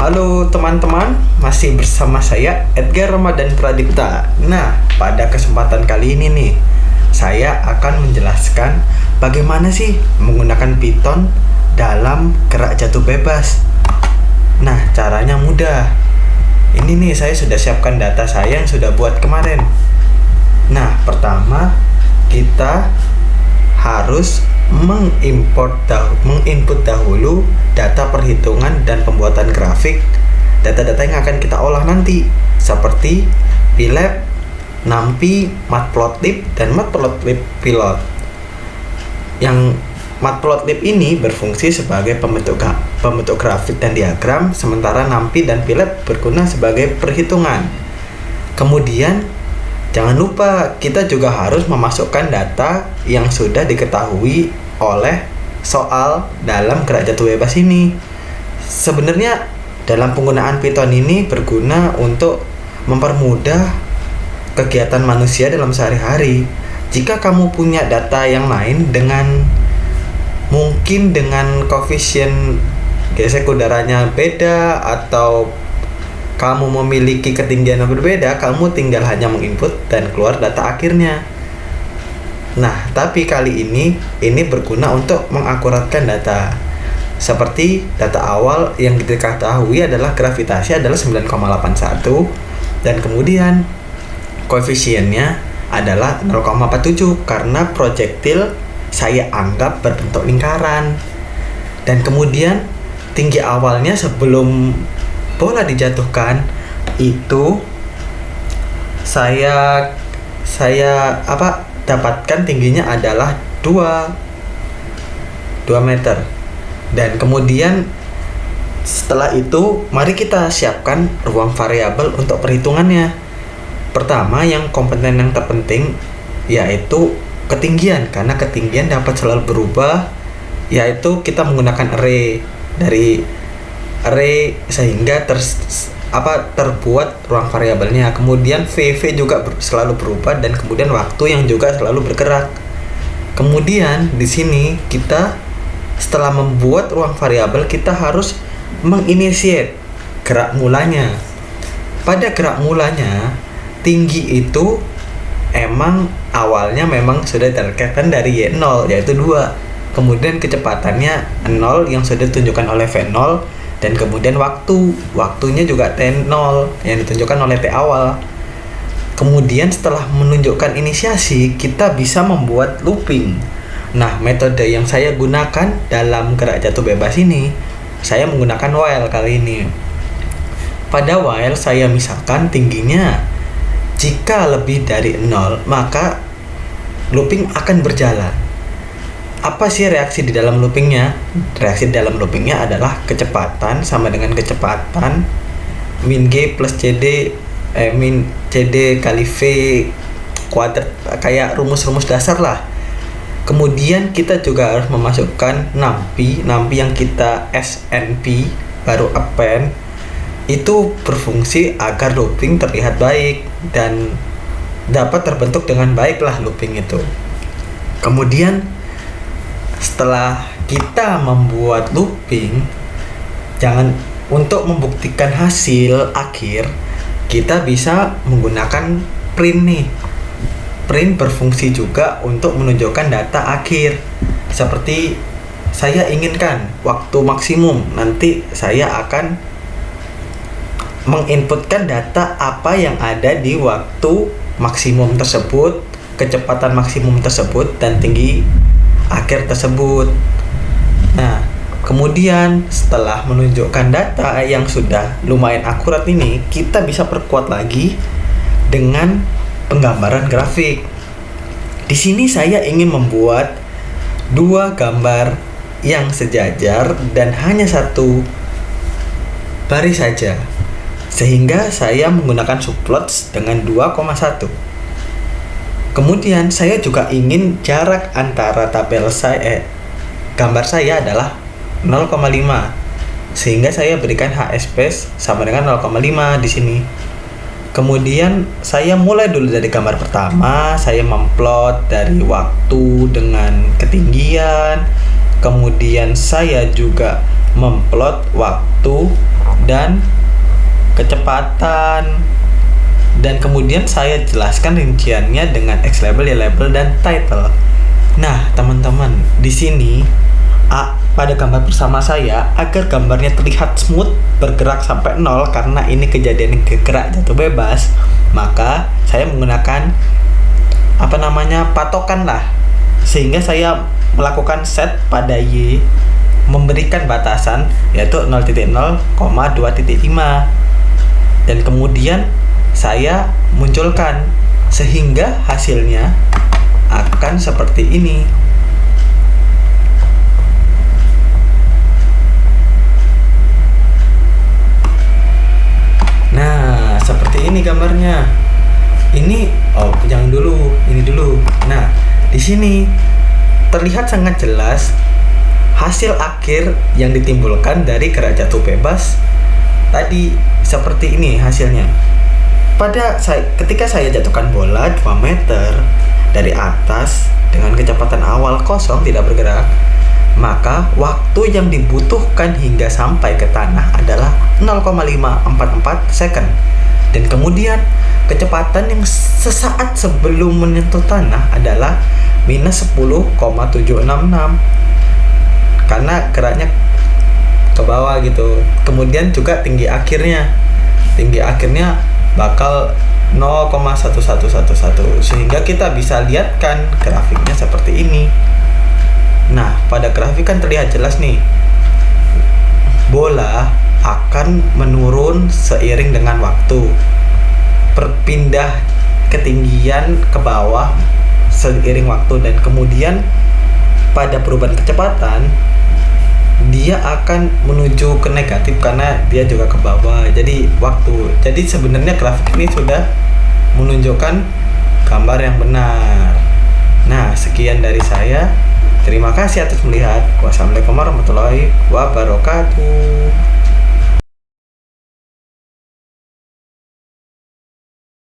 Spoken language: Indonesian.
Halo teman-teman, masih bersama saya Edgar Ramadan Pradipta. Nah, pada kesempatan kali ini nih, saya akan menjelaskan bagaimana sih menggunakan Python dalam gerak jatuh bebas. Nah, caranya mudah. Ini nih, saya sudah siapkan data saya yang sudah buat kemarin. Nah, pertama kita harus menginput dahulu data perhitungan dan pembuatan grafik data-data yang akan kita olah nanti, seperti PyLab, NumPy, Matplotlib, dan Matplotlib Pilot. Yang Matplotlib ini berfungsi sebagai pembentuk grafik dan diagram, sementara NumPy dan PyLab berguna sebagai perhitungan. Kemudian jangan lupa kita juga harus memasukkan data yang sudah diketahui oleh soal dalam gerak jatuh bebas ini. Sebenarnya dalam penggunaan Python ini berguna untuk mempermudah kegiatan manusia dalam sehari-hari. Jika kamu punya data yang lain mungkin dengan koefisien gesek udaranya beda, atau kamu memiliki ketinggian yang berbeda, kamu tinggal hanya menginput dan keluar data akhirnya. Nah, tapi kali ini berguna untuk mengakuratkan data. Seperti data awal yang diketahui adalah gravitasi adalah 9,81, dan kemudian koefisiennya adalah 0,47 karena proyektil saya anggap berbentuk lingkaran. Dan kemudian tinggi awalnya sebelum bola dijatuhkan itu saya dapatkan tingginya adalah 2 meter. Dan kemudian setelah itu mari kita siapkan ruang variabel untuk perhitungannya. Pertama, yang komponen yang terpenting yaitu ketinggian, karena ketinggian dapat selalu berubah, yaitu kita menggunakan array sehingga terbuat ruang variabelnya. Kemudian VV juga selalu berubah, dan kemudian waktu yang juga selalu bergerak. Kemudian di sini kita setelah membuat ruang variabel, kita harus menginitiate gerak mulanya. Pada gerak mulanya, tinggi itu awalnya memang sudah terkait dari Y0 yaitu 2. Kemudian kecepatannya 0 yang sudah ditunjukkan oleh V0, dan kemudian waktunya juga T0 yang ditunjukkan oleh T awal. Kemudian setelah menunjukkan inisiasi, kita bisa membuat looping. Nah, metode yang saya gunakan dalam gerak jatuh bebas ini, saya menggunakan while kali ini. Pada while saya misalkan tingginya jika lebih dari 0, maka looping akan berjalan. Apa sih reaksi di dalam loopingnya? Reaksi di dalam loopingnya adalah kecepatan sama dengan kecepatan min G plus CD min CD kali V kuadrat, kayak rumus-rumus dasar lah. Kemudian kita juga harus memasukkan NumPy yang kita SNP baru append, itu berfungsi agar looping terlihat baik dan dapat terbentuk dengan baik lah looping itu. Kemudian setelah kita membuat looping, untuk membuktikan hasil akhir, kita bisa menggunakan print nih. Print berfungsi juga untuk menunjukkan data akhir. Seperti saya inginkan waktu maksimum, nanti saya akan menginputkan data apa yang ada di waktu maksimum tersebut, kecepatan maksimum tersebut, dan tinggi akhir tersebut. Nah, kemudian setelah menunjukkan data yang sudah lumayan akurat ini, kita bisa perkuat lagi dengan penggambaran grafik. Di sini saya ingin membuat 2 gambar yang sejajar dan hanya 1 baris saja, sehingga saya menggunakan subplots dengan 2,1. Kemudian saya juga ingin jarak antara gambar saya adalah 0,5, sehingga saya berikan HS space sama dengan 0,5 di sini. Kemudian saya mulai dulu dari gambar pertama, saya memplot dari waktu dengan ketinggian. Kemudian saya juga memplot waktu dan kecepatan, dan kemudian saya jelaskan rinciannya dengan X label, Y label, dan title. Nah, teman-teman, di sini pada gambar bersama saya, agar gambarnya terlihat smooth bergerak sampai 0 karena ini kejadian gerak jatuh bebas, maka saya menggunakan patokan lah, sehingga saya melakukan set pada Y, memberikan batasan yaitu 0.0, 2.5, dan kemudian saya munculkan sehingga hasilnya akan seperti ini. Nah, seperti ini gambarnya. Ini jangan dulu, ini dulu. Nah, di sini terlihat sangat jelas hasil akhir yang ditimbulkan dari gerak jatuh bebas tadi. Seperti ini hasilnya. Ketika saya jatuhkan bola 2 meter dari atas dengan kecepatan awal kosong tidak bergerak, maka waktu yang dibutuhkan hingga sampai ke tanah adalah 0,544 second. Dan kemudian kecepatan yang sesaat sebelum menyentuh tanah adalah minus 10,766 karena geraknya ke bawah gitu. Kemudian juga tinggi akhirnya bakal 0,1111, sehingga kita bisa lihat kan grafiknya seperti ini. Nah, pada grafik kan terlihat jelas nih, bola akan menurun seiring dengan waktu, berpindah ketinggian ke bawah seiring waktu, dan kemudian pada perubahan kecepatan dia akan menuju ke negatif karena dia juga ke bawah. Jadi sebenarnya grafik ini sudah menunjukkan gambar yang benar. Nah, sekian dari saya. Terima kasih atas melihat. Wassalamualaikum warahmatullahi wabarakatuh.